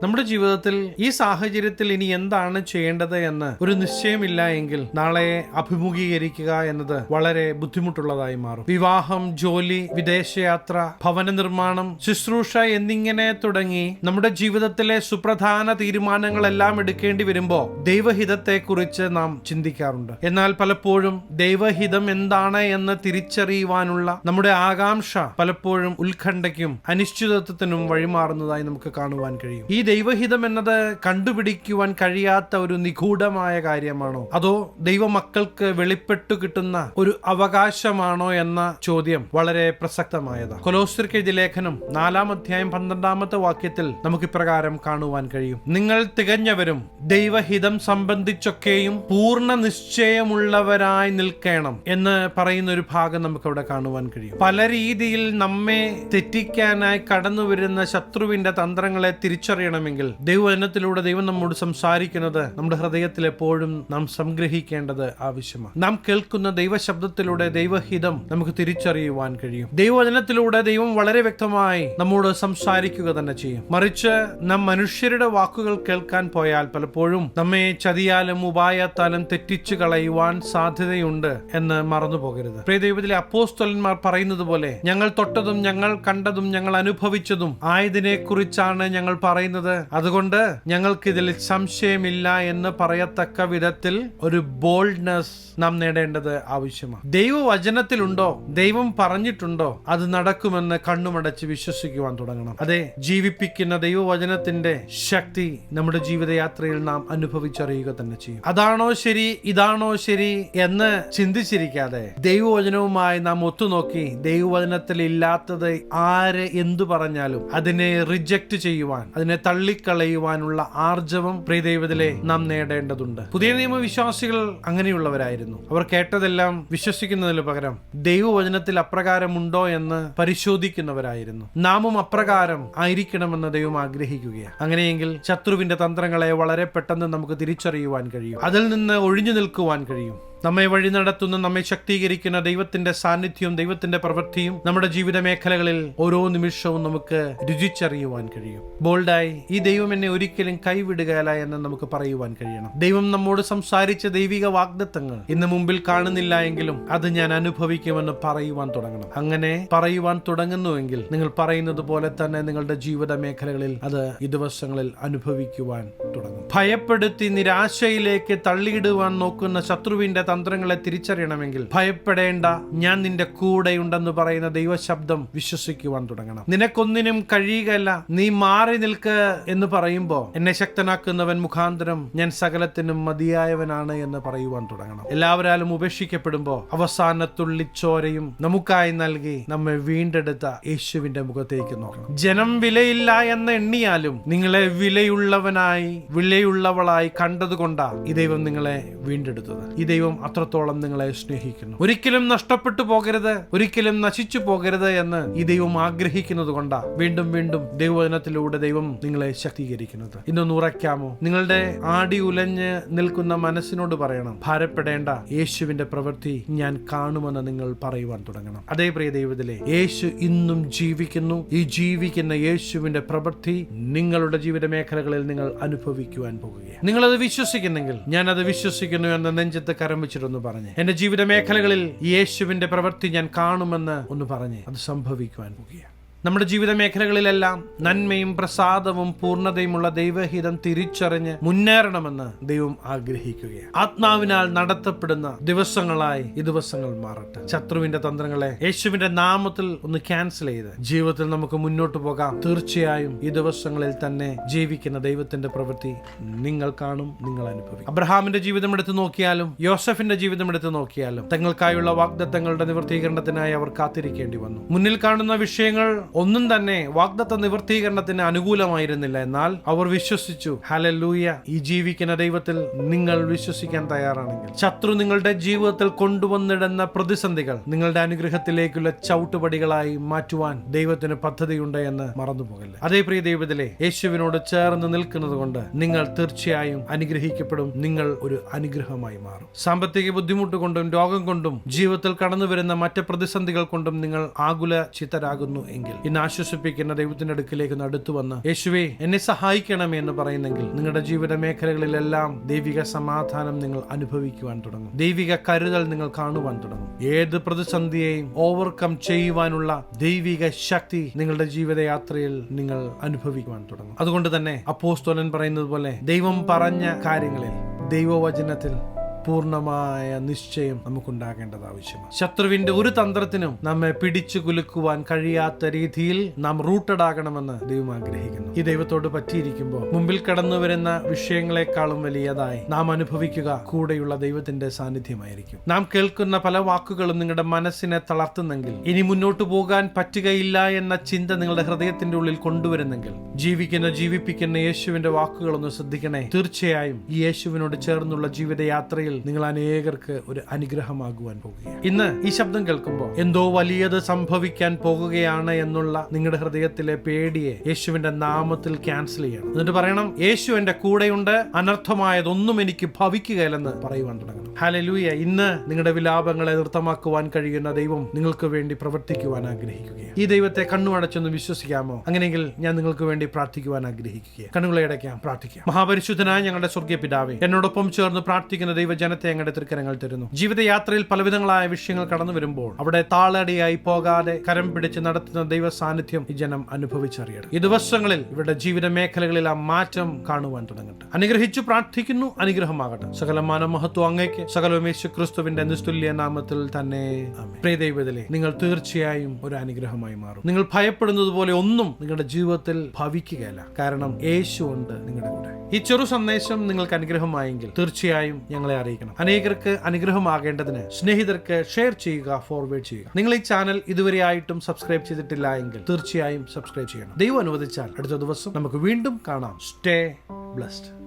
നമ്മുടെ ജീവിതത്തിൽ ഈ സാഹചര്യത്തിൽ ഇനി എന്താണ് ചെയ്യേണ്ടത് എന്ന് ഒരു നിശ്ചയമില്ല എങ്കിൽ നാളെ അഭിമുഖീകരിക്കുക എന്നത് വളരെ ബുദ്ധിമുട്ടുള്ളതായി മാറും. വിവാഹം, ജോലി, വിദേശയാത്ര, ഭവന നിർമ്മാണം, ശുശ്രൂഷ എന്നിങ്ങനെ തുടങ്ങി നമ്മുടെ ജീവിതത്തിലെ സുപ്രധാന തീരുമാനങ്ങളെല്ലാം എടുക്കേണ്ടി വരുമ്പോൾ ദൈവഹിതത്തെ കുറിച്ച് നാം ചിന്തിക്കാറുണ്ട്. എന്നാൽ പലപ്പോഴും ദൈവഹിതം എന്താണ് എന്ന് തിരിച്ചറിയുവാനുള്ള നമ്മുടെ ആകാംക്ഷ പലപ്പോഴും ഉത്കണ്ഠയ്ക്കും അനിശ്ചിതത്വത്തിനും വഴിമാറുന്നതായി നമുക്ക് കാണുവാൻ കഴിയും. ഈ ദൈവഹിതം എന്നത് കണ്ടുപിടിക്കുവാൻ കഴിയാത്ത ഒരു നിഗൂഢമായ കാര്യമാണോ, അതോ ദൈവമക്കൾക്ക് വെളിപ്പെട്ടു കിട്ടുന്ന ഒരു അവകാശമാണോ എന്ന ചോദ്യം വളരെ പ്രസക്തമായതാണ്. കൊലോസ്യർക്ക് എഴുതിയ ലേഖനം 4-ാം അധ്യായം 12-ാമത്തെ വാക്യത്തിൽ നമുക്ക് ഇപ്രകാരം കാണുവാൻ കഴിയും: നിങ്ങൾ തികഞ്ഞവരും ദൈവഹിതം സംബന്ധിച്ചൊക്കെയും പൂർണ്ണ നിശ്ചയമുള്ളവരായി നിൽക്കണം എന്ന് പറയുന്ന ഒരു ഭാഗം നമുക്ക് അവിടെ കാണുവാൻ കഴിയും. പല രീതിയിൽ നമ്മെ തെറ്റിക്കാനായി കടന്നു വരുന്ന ശത്രുവിന്റെ തന്ത്രങ്ങളെ തിരിച്ചറിയണമെങ്കിൽ ദൈവവചനത്തിലൂടെ ദൈവം നമ്മോട് സംസാരിക്കുന്നത് നമ്മുടെ ഹൃദയത്തിൽ എപ്പോഴും നാം സംഗ്രഹിക്കേണ്ടത് ആവശ്യമാണ്. നാം കേൾക്കുന്ന ദൈവശബ്ദത്തിലൂടെ ദൈവഹിതം നമുക്ക് തിരിച്ചറിയുവാൻ കഴിയും. ദൈവവചനത്തിലൂടെ ദൈവം വളരെ വ്യക്തമായി നമ്മോട് സംസാരിക്കുക തന്നെ ചെയ്യും. മറിച്ച് നാം മനുഷ്യരുടെ വാക്കുകൾ കേൾക്കാൻ പോയാൽ പലപ്പോഴും നമ്മെ ചതിയാലും ഉപായത്താലും തെറ്റിച്ചു കളയുവാൻ സാധ്യതയുണ്ട് എന്ന് മറന്നു പോകരുത്. പ്രിയ ദൈവത്തിലെ അപ്പോസ്തലന്മാർ പറയുന്നത് പോലെ, ഞങ്ങൾ തൊട്ടതും ഞങ്ങൾ കണ്ടതും ഞങ്ങൾ അനുഭവിച്ചതും ആയതിനെ കുറിച്ചാണ് ഞങ്ങൾ പറയുന്നത്, അതുകൊണ്ട് ഞങ്ങൾക്കിതിൽ സംശയമില്ല എന്ന് പറയത്തക്ക വിധത്തിൽ ഒരു ബോൾഡ്നെസ് നാം നേടേണ്ടത് ആവശ്യമാണ്. ദൈവവചനത്തിലുണ്ടോ, ദൈവം പറഞ്ഞിട്ടുണ്ടോ, അത് നടക്കുമെന്ന് കണ്ണുമടച്ച് വിശ്വസിക്കുവാൻ തുടങ്ങണം. അതെ, ജീവിപ്പിക്കുന്ന ദൈവവചനത്തിന്റെ ശക്തി നമ്മുടെ ജീവിതയാത്രയിൽ നാം അനുഭവിച്ചറിയുക തന്നെ ചെയ്യും. അതാണോ ശരി, ഇതാണോ ശരി എന്ന് ചിന്തിച്ചിരിക്കാതെ ദൈവവചനവുമായി നാം ഒത്തുനോക്കി ദൈവവചനത്തിൽ ഇല്ലാത്തത് ആര് എന്തു പറഞ്ഞാലും അതിനെ റിജക്ട് ചെയ്യുവാൻ, അതിനെ തള്ളിക്കളയുവാനുള്ള ആർജവം പ്രിയ ദൈവത്തിലെ നാം നേടേണ്ടതുണ്ട്. പുതിയ നിയമവിശ്വാസികൾ അങ്ങനെയുള്ളവരായിരുന്നു. അവർ കേട്ടതെല്ലാം വിശ്വസിക്കുന്നതിന് പകരം ദൈവവചനത്തിൽ അപ്രകാരമുണ്ടോ എന്ന് പരിശോധിക്കുന്നവരായിരുന്നു. നാമും അപ്രകാരം ആയിരിക്കണമെന്ന് ദൈവം ആഗ്രഹിക്കുകയാണ്. അങ്ങനെയെങ്കിൽ ശത്രുവിന്റെ തന്ത്രങ്ങളെ വളരെ പെട്ടെന്ന് നമുക്ക് തിരിച്ചറിയുവാൻ കഴിയും. അതിൽ നിന്ന് ഒഴിഞ്ഞു നിൽക്കുവാൻ കഴിയും. നമ്മെ വഴി നടത്തുന്ന, നമ്മെ ശക്തീകരിക്കുന്ന ദൈവത്തിന്റെ സാന്നിധ്യവും ദൈവത്തിന്റെ പ്രവൃത്തിയും നമ്മുടെ ജീവിത മേഖലകളിൽ ഓരോ നിമിഷവും നമുക്ക് രുചിച്ചറിയുവാൻ കഴിയും. ബോൾഡായി, ഈ ദൈവം എന്നെ ഒരിക്കലും കൈവിടുകയില്ല എന്ന് നമുക്ക് പറയുവാൻ കഴിയണം. ദൈവം നമ്മോട് സംസാരിച്ച ദൈവിക വാഗ്ദത്തങ്ങൾ ഇന്ന് മുമ്പിൽ കാണുന്നില്ല എങ്കിലും അത് ഞാൻ അനുഭവിക്കുമെന്ന് പറയുവാൻ തുടങ്ങണം. അങ്ങനെ പറയുവാൻ തുടങ്ങുന്നുവെങ്കിൽ നിങ്ങൾ പറയുന്നത് പോലെ തന്നെ നിങ്ങളുടെ ജീവിത മേഖലകളിൽ അത് ഈ ദിവസങ്ങളിൽ അനുഭവിക്കുവാൻ തുടങ്ങും. ഭയപ്പെടുത്തി നിരാശയിലേക്ക് തള്ളിയിടുവാൻ നോക്കുന്ന ശത്രുവിന്റെ തന്ത്രങ്ങളെ തിരിച്ചറിയണമെങ്കിൽ ഭയപ്പെടേണ്ട, ഞാൻ നിന്റെ കൂടെയുണ്ടെന്ന് പറയുന്ന ദൈവശബ്ദം വിശ്വസിക്കുവാൻ തുടങ്ങണം. നിനക്കൊന്നിനും കഴിയുകയല്ല, നീ മാറി നിൽക്ക് എന്ന് പറയുമ്പോ എന്നെ ശക്തനാക്കുന്നവൻ മുഖാന്തരം ഞാൻ സകലത്തിനും മതിയായവനാണ് എന്ന് പറയുവാൻ തുടങ്ങണം. എല്ലാവരാലും ഉപേക്ഷിക്കപ്പെടുമ്പോ അവസാന തുള്ളിച്ചോരയും നമുക്കായി നൽകി നമ്മെ വീണ്ടെടുത്ത യേശുവിന്റെ മുഖത്തേക്ക് നോക്കണം. ജനം വിലയില്ല എന്ന് എണ്ണിയാലും നിങ്ങളെ വിലയുള്ളവനായി, വിലയുള്ളവളായി കണ്ടതുകൊണ്ടാ ഈ ദൈവം നിങ്ങളെ വീണ്ടെടുത്തത്. ഈ ദൈവം അത്രത്തോളം നിങ്ങളെ സ്നേഹിക്കുന്നു. ഒരിക്കലും നഷ്ടപ്പെട്ടു പോകരുത്, ഒരിക്കലും നശിച്ചു പോകരുത് എന്ന് ഈ ദൈവം ആഗ്രഹിക്കുന്നത് കൊണ്ടാ വീണ്ടും വീണ്ടും ദൈവവചനത്തിലൂടെ ദൈവം നിങ്ങളെ ശക്തീകരിക്കുന്നത്. ഇന്നൊന്ന് ഉറയ്ക്കാമോ? നിങ്ങളുടെ ആടി ഉലഞ്ഞ് നിൽക്കുന്ന മനസ്സിനോട് പറയണം, ഭാരപ്പെടേണ്ട, യേശുവിന്റെ പ്രവൃത്തി ഞാൻ കാണുമെന്ന് നിങ്ങൾ പറയുവാൻ തുടങ്ങണം. അതേ പ്രിയ ദൈവത്തിലെ, യേശു ഇന്നും ജീവിക്കുന്നു. ഈ ജീവിക്കുന്ന യേശുവിന്റെ പ്രവൃത്തി നിങ്ങളുടെ ജീവിത മേഖലകളിൽ നിങ്ങൾ അനുഭവിക്കുവാൻ പോകുകയാണ്. നിങ്ങളത് വിശ്വസിക്കുന്നെങ്കിൽ, ഞാൻ അത് വിശ്വസിക്കുന്നു എന്ന് നെഞ്ചത്ത് കരം വെച്ചിട്ടൊന്ന് പറഞ്ഞ്, എന്റെ ജീവിത മേഖലകളിൽ യേശുവിന്റെ പ്രവൃത്തി ഞാൻ കാണുമെന്ന് ഒന്ന് പറഞ്ഞ് അത് സംഭവിക്കുവാൻ പോകുകയാണ്. നമ്മുടെ ജീവിത മേഖലകളിലെല്ലാം നന്മയും പ്രസാദവും പൂർണ്ണതയുമുള്ള ദൈവഹിതം തിരിച്ചറിഞ്ഞ് മുന്നേറണമെന്ന് ദൈവം ആഗ്രഹിക്കുകയാണ്. ആത്മാവിനാൽ നടത്തപ്പെടുന്ന ദിവസങ്ങളായി ഈ ദിവസങ്ങൾ മാറട്ടെ. ശത്രുവിന്റെ തന്ത്രങ്ങളെ യേശുവിന്റെ നാമത്തിൽ ഒന്ന് ക്യാൻസൽ ചെയ്ത് ജീവിതത്തിൽ നമുക്ക് മുന്നോട്ട് പോകാം. തീർച്ചയായും ഈ ദിവസങ്ങളിൽ തന്നെ ജീവിക്കുന്ന ദൈവത്തിന്റെ പ്രവൃത്തി നിങ്ങൾ കാണും, നിങ്ങൾ അനുഭവിക്കും. അബ്രഹാമിന്റെ ജീവിതം എടുത്തു നോക്കിയാലും യോസഫിന്റെ ജീവിതം എടുത്തു നോക്കിയാലും തങ്ങൾക്കായുള്ള വാഗ്ദത്തങ്ങളുടെ നിവൃത്തീകരണത്തിനായി അവർ കാത്തിരിക്കേണ്ടി വന്നു. മുന്നിൽ കാണുന്ന വിഷയങ്ങൾ ഒന്നും തന്നെ വാഗ്ദത്ത നിവൃത്തീകരണത്തിന് അനുകൂലമായിരുന്നില്ല. എന്നാൽ അവർ വിശ്വസിച്ചു. ഹല്ലേലൂയ! ഈ ജീവിക്കുന്ന ദൈവത്തിൽ നിങ്ങൾ വിശ്വസിക്കാൻ തയ്യാറാണെങ്കിൽ ശത്രു നിങ്ങളുടെ ജീവിതത്തിൽ കൊണ്ടുവന്നിടുന്ന പ്രതിസന്ധികൾ നിങ്ങളുടെ അനുഗ്രഹത്തിലേക്കുള്ള ചവിട്ടുപടികളായി മാറ്റുവാൻ ദൈവത്തിന് പദ്ധതിയുണ്ട് എന്ന് മറന്നുപോകല്ല. അതേ പ്രിയ ദൈവത്തിലെ, യേശുവിനോട് ചേർന്ന് നിൽക്കുന്നത് കൊണ്ട് നിങ്ങൾ തീർച്ചയായും അനുഗ്രഹിക്കപ്പെടും. നിങ്ങൾ ഒരു അനുഗ്രഹമായി മാറും. സാമ്പത്തിക ബുദ്ധിമുട്ട് കൊണ്ടും രോഗം കൊണ്ടും ജീവിതത്തിൽ കടന്നു വരുന്ന മറ്റ് പ്രതിസന്ധികൾ കൊണ്ടും നിങ്ങൾ ആകുല ചിത്തരാകുന്നു എങ്കിൽ ഇന്ന് ആശ്വസിപ്പിക്കുന്ന ദൈവത്തിന്റെ അടുക്കിലേക്ക് അടുത്തു വന്ന് യേശുവേ എന്നെ സഹായിക്കണമേ എന്ന് പറയുന്നെങ്കിൽ നിങ്ങളുടെ ജീവിത മേഖലകളിലെല്ലാം ദൈവിക സമാധാനം നിങ്ങൾ അനുഭവിക്കുവാൻ തുടങ്ങും. ദൈവിക കരുതൽ നിങ്ങൾ കാണുവാൻ തുടങ്ങും. ഏത് പ്രതിസന്ധിയെയും ഓവർകം ചെയ്യുവാനുള്ള ദൈവിക ശക്തി നിങ്ങളുടെ ജീവിതയാത്രയിൽ നിങ്ങൾ അനുഭവിക്കുവാൻ തുടങ്ങും. അതുകൊണ്ട് തന്നെ അപ്പോസ്തലൻ പറയുന്നത് പോലെ ദൈവം പറഞ്ഞ കാര്യങ്ങളിൽ ദൈവവചനത്തിൽ പൂർണ്ണമായ നിശ്ചയം നമുക്കുണ്ടാകേണ്ടത് ആവശ്യമാണ്. ശത്രുവിന്റെ ഒരു തന്ത്രത്തിനും നമ്മെ പിടിച്ചു കുലുക്കുവാൻ കഴിയാത്ത രീതിയിൽ നാം റൂട്ടഡ് ആകണമെന്ന് ദൈവം ആഗ്രഹിക്കുന്നു. ഈ ദൈവത്തോട് പറ്റിയിരിക്കുമ്പോൾ മുമ്പിൽ കടന്നു വരുന്ന വിഷയങ്ങളെക്കാളും വലിയതായി നാം അനുഭവിക്കുക കൂടെയുള്ള ദൈവത്തിന്റെ സാന്നിധ്യമായിരിക്കും. നാം കേൾക്കുന്ന പല വാക്കുകളും നിങ്ങളുടെ മനസ്സിനെ തളർത്തുന്നെങ്കിൽ, ഇനി മുന്നോട്ട് പോകാൻ പറ്റുകയില്ല എന്ന ചിന്ത നിങ്ങളുടെ ഹൃദയത്തിന്റെ ഉള്ളിൽ കൊണ്ടുവരുന്നെങ്കിൽ, ജീവിപ്പിക്കുന്ന യേശുവിന്റെ വാക്കുകളൊന്ന് ശ്രദ്ധിക്കണേ. തീർച്ചയായും ഈ യേശുവിനോട് ചേർന്നുള്ള ജീവിതയാത്രയിൽ നിങ്ങൾ അനേകർക്ക് ഒരു അനുഗ്രഹമാകുവാൻ പോകുകയാണ്. ഇന്ന് ഈ ശബ്ദം കേൾക്കുമ്പോൾ എന്തോ വലിയത് സംഭവിക്കാൻ പോകുകയാണ് എന്നുള്ള നിങ്ങളുടെ ഹൃദയത്തിലെ പേടിയെ യേശുവിന്റെ നാമത്തിൽ ക്യാൻസൽ ചെയ്യണം. എന്നിട്ട് പറയണം, യേശു എന്റെ കൂടെയുണ്ട്, അനർത്ഥമായതൊന്നും എനിക്ക് ഭവിക്കുകയില്ലെന്ന് പറയുവാൻ തുടങ്ങണം. ഹല്ലേലൂയ. ഇന്ന് നിങ്ങളുടെ വിലാപങ്ങളെ നൃത്തമാക്കുവാൻ കഴിയുന്ന ദൈവം നിങ്ങൾക്ക് വേണ്ടി പ്രവർത്തിക്കുവാൻ ആഗ്രഹിക്കുകയാണ്. ഈ ദൈവത്തെ കണ്ണുമടച്ചൊന്ന് വിശ്വസിക്കാമോ? അങ്ങനെയെങ്കിൽ ഞാൻ നിങ്ങൾക്ക് വേണ്ടി പ്രാർത്ഥിക്കുവാൻ ആഗ്രഹിക്കുകയാണ്. കണ്ണുകളെ അടയ്ക്കാം, പ്രാർത്ഥിക്കാം. മഹാപരിശുദ്ധനായ ഞങ്ങളുടെ സ്വർഗീയ പിതാവേ, എന്നോടൊപ്പം ചേർന്ന് പ്രാർത്ഥിക്കുന്ന ദൈവജനത്തെ ഞങ്ങളുടെ തൃക്കരങ്ങൾ തരുന്നു. ജീവിതയാത്രയിൽ പലവിധങ്ങളായ വിഷയങ്ങൾ കടന്നു വരുമ്പോൾ അവിടെ താളടിയായി പോകാതെ കരം പിടിച്ച് നടത്തുന്ന ദൈവ സാന്നിധ്യം ഈ ജനം അനുഭവിച്ചറിയണം. ഈ ദിവസങ്ങളിൽ ഇവരുടെ ജീവിത മേഖലകളിൽ ആ മാറ്റം കാണുവാൻ തുടങ്ങട്ടെ. അനുഗ്രഹിച്ചു പ്രാർത്ഥിക്കുന്നു, അനുഗ്രഹമാകട്ടെ. സകലമാന മഹത്വം അങ്ങേക്ക്, സകലവും യേശു ക്രിസ്തുവിന്റെ നിസ്തുല്യ നാമത്തിൽ തന്നെ ആമേൻ. പ്രിയ ദൈവത്തിലെ നിങ്ങൾ തീർച്ചയായും ഒരു അനുഗ്രഹമായി മാറും. നിങ്ങൾ ഭയപ്പെടുന്നത് പോലെ ഒന്നും നിങ്ങളുടെ ജീവിതത്തിൽ ഭവിക്കുകയില്ല. കാരണം യേശു ഉണ്ട് നിങ്ങളുടെ കൂടെ. ഈ ചെറു സന്ദേശം നിങ്ങൾക്ക് അനുഗ്രഹമായെങ്കിൽ തീർച്ചയായും ഞങ്ങളെ അറിയിക്കണം. അനേകർക്ക് അനുഗ്രഹമാകേണ്ടതിന് സ്നേഹിതർക്ക് ഷെയർ ചെയ്യുക, ഫോർവേഡ് ചെയ്യുക. നിങ്ങൾ ഈ ചാനൽ ഇതുവരെയായിട്ടും സബ്സ്ക്രൈബ് ചെയ്തിട്ടില്ല എങ്കിൽ തീർച്ചയായും സബ്സ്ക്രൈബ് ചെയ്യണം. ദൈവം അനുവദിച്ചാൽ അടുത്ത ദിവസം നമുക്ക് വീണ്ടും കാണാം. Stay blessed.